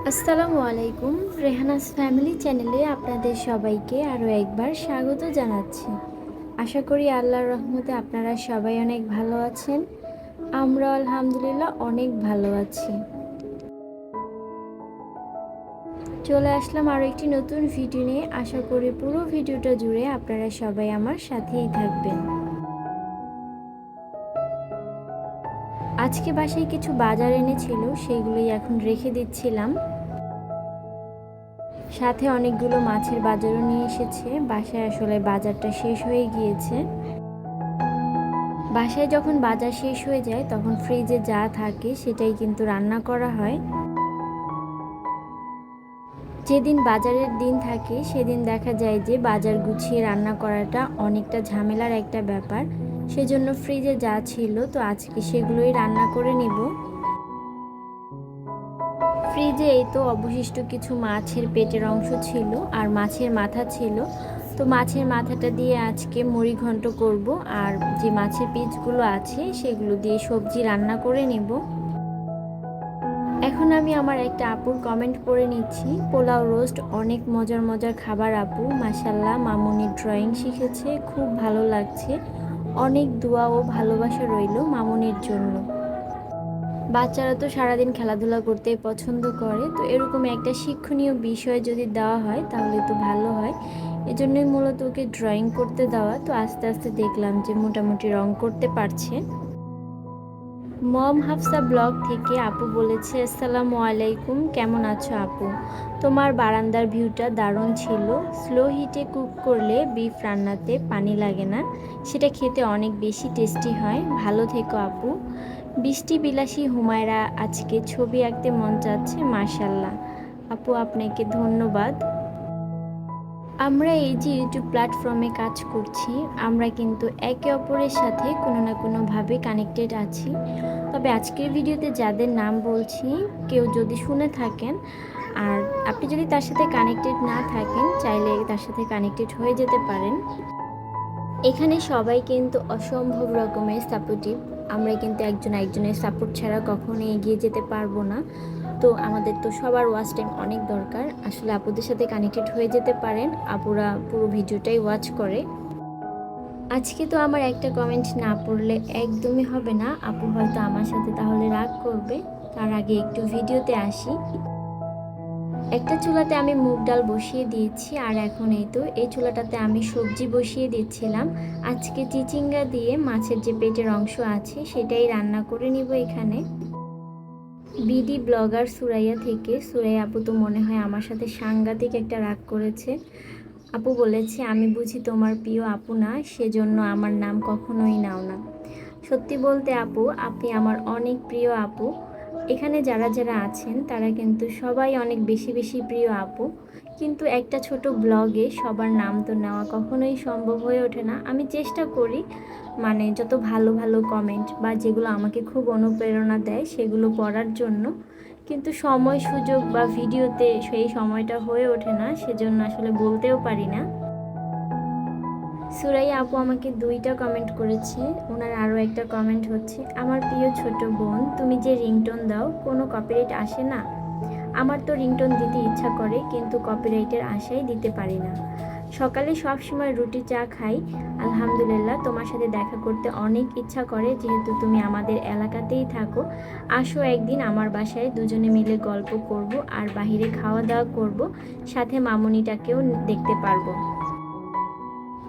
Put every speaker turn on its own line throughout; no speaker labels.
আসসালামু আলাইকুম, রেহানাস ফ্যামিলি চ্যানেলে আপনাদের সবাইকে আরও একবার স্বাগত জানাচ্ছি। আশা করি আল্লাহর রহমতে আপনারা সবাই অনেক ভালো আছেন। আমরা আলহামদুলিল্লাহ অনেক ভালো আছি। চলে আসলাম আরও একটি নতুন ভিডিও নিয়ে। আশা করি পুরো ভিডিওটা জুড়ে আপনারা সবাই আমার সাথেই থাকবেন। আজকে বাসায় কিছু বাজার এনেছিল, সেগুলোই এখন রেখে দিচ্ছিলাম। সাথে অনেকগুলো মাছের বাজারও নিয়ে এসেছে। বাসায় আসলে বাজারটা শেষ হয়ে গিয়েছে। বাসায় যখন বাজার শেষ হয়ে যায় তখন ফ্রিজে যা থাকে সেটাই কিন্তু রান্না করা হয়। যেদিন বাজারের দিন থাকে সেদিন দেখা যায় যে বাজার গুছিয়ে রান্না করাটা অনেকটা ঝামেলার একটা ব্যাপার। সেজন্য ফ্রিজে যা ছিল তো আজকে সেগুলোই রান্না করে নিব। ফ্রিজে এই তো অবশিষ্ট কিছু মাছের পেটের অংশ ছিল আর মাছের মাথা ছিল। তো মাছের মাথাটা দিয়ে আজকে মুড়ি ঘন্ট করব, আর যে মাছের পিসগুলো আছে সেগুলো দিয়ে সবজি রান্না করে নেব। এখন আমি আমার একটা আপুর কমেন্ট পড়ে নিচ্ছি। পোলাও রোস্ট অনেক মজার মজার খাবার আপু, মাশাল্লাহ মামুনি ড্রয়িং শিখেছে, খুব ভালো লাগছে। অনেক দোয়া ও ভালোবাসা রইল মামুনির জন্য। বাচ্চারা তো সারাদিন খেলাধুলা করতে পছন্দ করে, তো এরকম একটা শিক্ষণীয় বিষয় যদি দেওয়া হয় তাহলে তো ভালো হয়। এজন্যই মূলত ওকে ড্রয়িং করতে দেওয়া। তো আস্তে আস্তে দেখলাম যে মোটামুটি রং করতে পারছে। মম হাফসা ব্লগ থেকে আপু বলেছে, আসসালামু আলাইকুম, কেমন আছো আপু? তোমার বারান্দার ভিউটা দারুণ ছিল। স্লো হিটে কুক করলে বিফ রান্নাতে পানি লাগে না, সেটা খেতে অনেক বেশি টেস্টি হয়। ভালো থেকো আপু। বৃষ্টি বিলাসী হুমায়রা আজকে ছবি আঁকতে মন চাচ্ছে, মাশাল্লাহ আপু, আপনাকে ধন্যবাদ। আমরা এই যে ইউটিউব প্ল্যাটফর্মে কাজ করছি, আমরা কিন্তু একে অপরের সাথে কোনো না কোনোভাবে কানেক্টেড আছি। তবে আজকের ভিডিওতে যাদের নাম বলছি, কেউ যদি শুনে থাকেন আর আপনি যদি তার সাথে কানেক্টেড না থাকেন, চাইলে তার সাথে কানেক্টেড হয়ে যেতে পারেন। এখানে সবাই কিন্তু অসম্ভব রকমের সাপোর্টিভ। আমরা কিন্তু একজন একজনের সাপোর্ট ছাড়া কখনো এগিয়ে যেতে পারবো না। তো আমাদের তো সবার ওয়াচ টাইম অনেক দরকার। আসলে আপুদের সাথে কানেক্টেড হয়ে যেতে পারেন, আপুরা পুরো ভিডিওটাই ওয়াচ করে। আজকে তো আমার একটা কমেন্ট না পড়লে একদমই হবে না, আপু হয়তো আমার সাথে তাহলে রাগ করবে। তার আগে একটু ভিডিওতে আসি। একটা চুলাতে আমি মুগ ডাল বসিয়ে দিয়েছি, আর এখন এই তো এই চুলাটাতে আমি সবজি বসিয়ে দিচ্ছিলাম। আজকে চিচিঙ্গা দিয়ে মাছের যে পেটের অংশ আছে সেটাই রান্না করে নিব এখানে। বিডি ব্লগার সুরাইয়া থেকে, সুরাইয়া আপু তো মনে হয় আমার সাথে সাংঘাতিক একটা রাগ করেছে। আপু বলেছে, আমি বুঝি তোমার প্রিয় আপু না, সেজন্য আমার নাম কখনোই নাও না। সত্যি বলতে আপু, আপনি আমার অনেক প্রিয় আপু। এখানে যারা যারা আছেন তারা কিন্তু সবাই অনেক বেশি বেশি প্রিয় আপু। কিন্তু একটা ছোট ব্লগে সবার নাম তো নেওয়া কখনোই সম্ভব হয়ে ওঠে না। আমি চেষ্টা করি মানে যত ভালো ভালো কমেন্ট বা যেগুলো আমাকে খুব অনুপ্রেরণা দেয় সেগুলো পড়ার জন্য, কিন্তু সময় সুযোগ বা ভিডিওতে সেই সময়টা হয়ে ওঠে না, সেজন্য আসলে বলতেও পারি না। সুরাইয়া আপু আমাকে 2টা কমেন্ট করেছে। ওনার আরও একটা কমেন্ট হচ্ছে, আমার প্রিয় ছোট বোন, তুমি যে রিংটোন দাও কোনো কপিরাইট আসে না? আমার তো রিংটোন দিতে ইচ্ছা করে কিন্তু কপিরাইটের আশায় দিতে পারি না। সকালে সব সময় রুটি চা খাই। আলহামদুলিল্লাহ, তোমার সাথে দেখা করতে অনেক ইচ্ছা করে, যেহেতু তুমি আমাদের এলাকাতেই থাকো। আসো একদিন আমার বাসায়, দুজনে মিলে গল্প করব আর বাহিরে খাওয়া দাওয়া করব, সাথে মামুনিটাকেও দেখতে পারবো।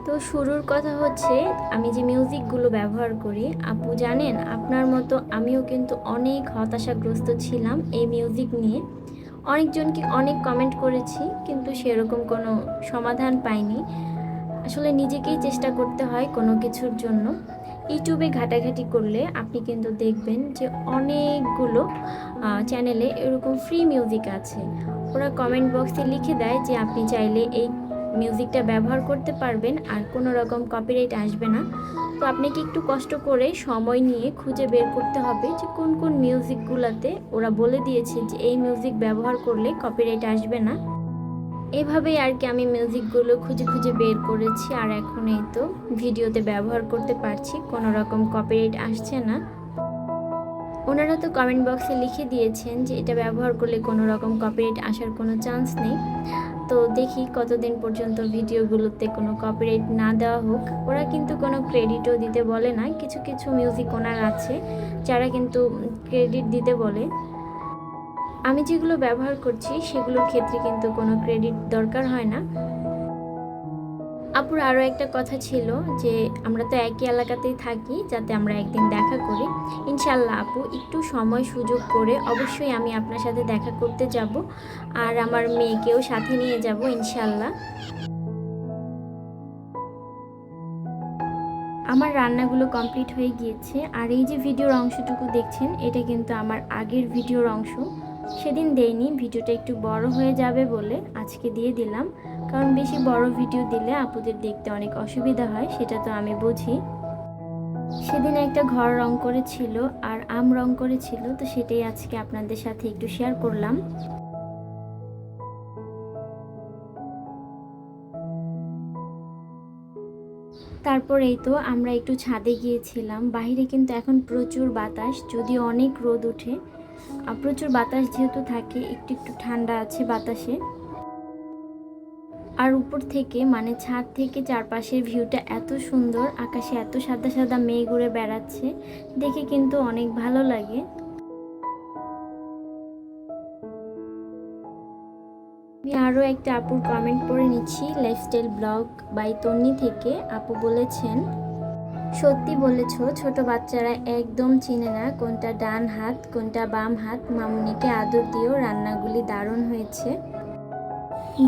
তো শুরুর কথা হচ্ছে, আমি যে মিউজিকগুলো ব্যবহার করি, আপু জানেন আপনার মতো আমিও কিন্তু অনেক হতাশাগ্রস্ত ছিলাম এই মিউজিক নিয়ে। অনেকজনকে অনেক কমেন্ট করেছি কিন্তু সেরকম কোনো সমাধান পাইনি। আসলে নিজেকেই চেষ্টা করতে হয় কোনো কিছুর জন্য। ইউটিউবে ঘাটাঘাটি করলে আপনি কিন্তু দেখবেন যে অনেকগুলো চ্যানেলে এরকম ফ্রি মিউজিক আছে। ওরা কমেন্ট বক্সে লিখে দেয় যে আপনি চাইলে এই মিউজিকটা ব্যবহার করতে পারবেন আর কোনো রকম কপিরাইট আসবে না। তো আপনাকে একটু কষ্ট করে সময় নিয়ে খুঁজে বের করতে হবে যে কোন কোন মিউজিকগুলোতে ওরা বলে দিয়েছে যে এই মিউজিক ব্যবহার করলে কপিরাইট আসবে না। এভাবেই আর কি আমি মিউজিকগুলো খুঁজে খুঁজে বের করেছি, আর এখন এই তো ভিডিওতে ব্যবহার করতে পারছি, কোনো রকম কপিরাইট আসছে না। ওনারা তো কমেন্ট বক্সে লিখে দিয়েছেন যে এটা ব্যবহার করলে কোনো রকম কপিরাইট আসার কোনো চান্স নেই। তো দেখি কতদিন পর্যন্ত ভিডিওগুলোতে কোনো কপিরাইট না দেওয়া হোক। ওরা কিন্তু কোনো ক্রেডিটও দিতে বলে না, কিছু কিছু মিউজিক ওনার আছে যারা কিন্তু ক্রেডিট দিতে বলে। আমি যেগুলো ব্যবহার করছি সেগুলোর ক্ষেত্রে কিন্তু কোনো ক্রেডিট দরকার হয় না। আপুর আরও একটা কথা ছিল যে আমরা তো একই এলাকাতেই থাকি, যাতে আমরা একদিন দেখা করি। ইনশাল্লাহ আপু, একটু সময় সুযোগ করে অবশ্যই আমি আপনার সাথে দেখা করতে যাব, আর আমার মেয়েকেও সাথে নিয়ে যাব ইনশাল্লাহ। আমার রান্নাগুলো কমপ্লিট হয়ে গিয়েছে, আর এই যে ভিডিওর অংশটুকু দেখছেন এটা কিন্তু আমার আগের ভিডিওর অংশ। সেদিন দেইনি, ভিডিওটা একটু বড় হয়ে যাবে বলে আজকে দিয়ে দিলাম, কারণ বেশি বড় ভিডিও দিলে আপুদের দেখতে অনেক অসুবিধা হয়, সেটা তো আমি বুঝি। সেদিন একটা ঘর রং করেছিল আর আম রং করেছিল, তো সেটাই আজকে আপনাদের সাথে একটু শেয়ার করলাম। তারপর এই তো আমরা একটু ছাদে গিয়েছিলাম। বাইরে কিন্তু এখন প্রচুর বাতাস, যদিও অনেক রোদ ওঠে। প্রচুর বাতাস যেহেতু থাকে, একটু একটু ঠান্ডা আছে বাতাসে। আর উপর থেকে মানে ছাদ থেকে চারপাশের ভিউটা এত সুন্দর, আকাশে এত সাদা সাদা মেঘ উড়ে বেড়াচ্ছে, দেখে কিন্তু অনেক ভালো লাগে। আমি আরও একটা আপুর কমেন্ট পড়ে নিচ্ছি, লাইফস্টাইল ব্লগ বাই তন্নি থেকে। আপু বলেছেন, সত্যি বলেছ, ছোট বাচ্চারা একদম চিনে না কোনটা ডান হাত কোনটা বাম হাত। মামুনিকে আদর দিও, রান্নাগুলি দারুণ হয়েছে।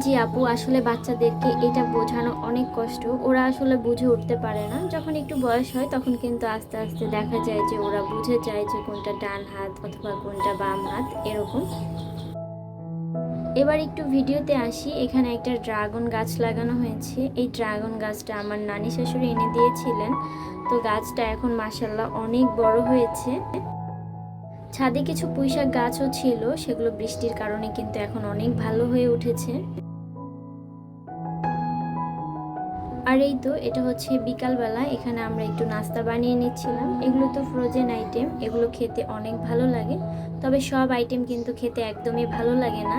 জি আপু, আসলে বাচ্চাদেরকে এটা বোঝানো অনেক কষ্ট, ওরা আসলে বুঝে উঠতে পারে না। যখন একটু বয়স হয় তখন কিন্তু আস্তে আস্তে দেখা যায় যে ওরা বুঝে যায় যে কোনটা ডান হাত অথবা কোনটা বাম হাত এরকম। এবার একটু ভিডিওতে আসি। এখানে একটা ড্রাগন গাছ লাগানো হয়েছে। এই ড্রাগন গাছটা আমার নানি শাশুড়ি এনে দিয়েছিলেন। তো গাছটা এখন মাশাআল্লাহ অনেক বড় হয়েছে। ছাদে কিছু পুঁইশাক গাছও ছিল, সেগুলো বৃষ্টির কারণে কিন্তু এখন অনেক ভালো হয়ে উঠেছে। আর এই তো এটা হচ্ছে বিকালবেলা, এখানে আমরা একটু নাস্তা বানিয়ে নিচ্ছিলাম। এগুলো তো ফ্রোজেন আইটেম, এগুলো খেতে অনেক ভালো লাগে, তবে সব আইটেম কিন্তু খেতে একদমই ভালো লাগে না।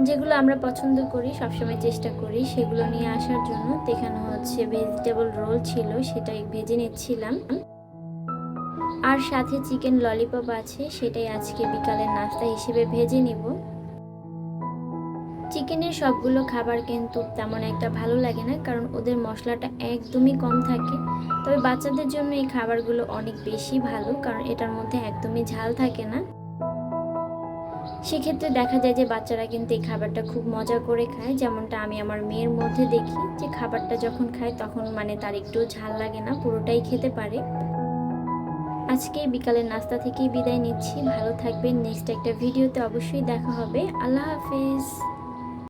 যেগুলো আমরা পছন্দ করি সবসময় চেষ্টা করি সেগুলো নিয়ে আসার জন্য। এখানে হচ্ছে ভেজিটেবল রোল ছিল, সেটাই ভেজে নিচ্ছিলাম। আর সাথে চিকেন ললিপপ আছে, সেটাই আজকে বিকালের নাস্তা হিসেবে ভেজে নিব। চিকেনের সবগুলো খাবার কিন্তু তেমন একটা ভালো লাগে না, কারণ ওদের মশলাটা একদমই কম থাকে। তবে বাচ্চাদের জন্য এই খাবারগুলো অনেক বেশি ভালো, কারণ এটার মধ্যে একদমই ঝাল থাকে না। সেক্ষেত্রে দেখা যায় যে বাচ্চারা কিন্তু এই খাবারটা খুব মজা করে খায়, যেমনটা আমি আমার মেয়ের মধ্যে দেখি যে খাবারটা যখন খায় তখন মানে তার একটু ঝাল লাগে না, পুরোটাই খেতে পারে। আজকে বিকালের নাস্তা থেকেই বিদায় নিচ্ছি। ভালো থাকবেন, নেক্সট একটা ভিডিওতে অবশ্যই দেখা হবে। আল্লাহ হাফেজ।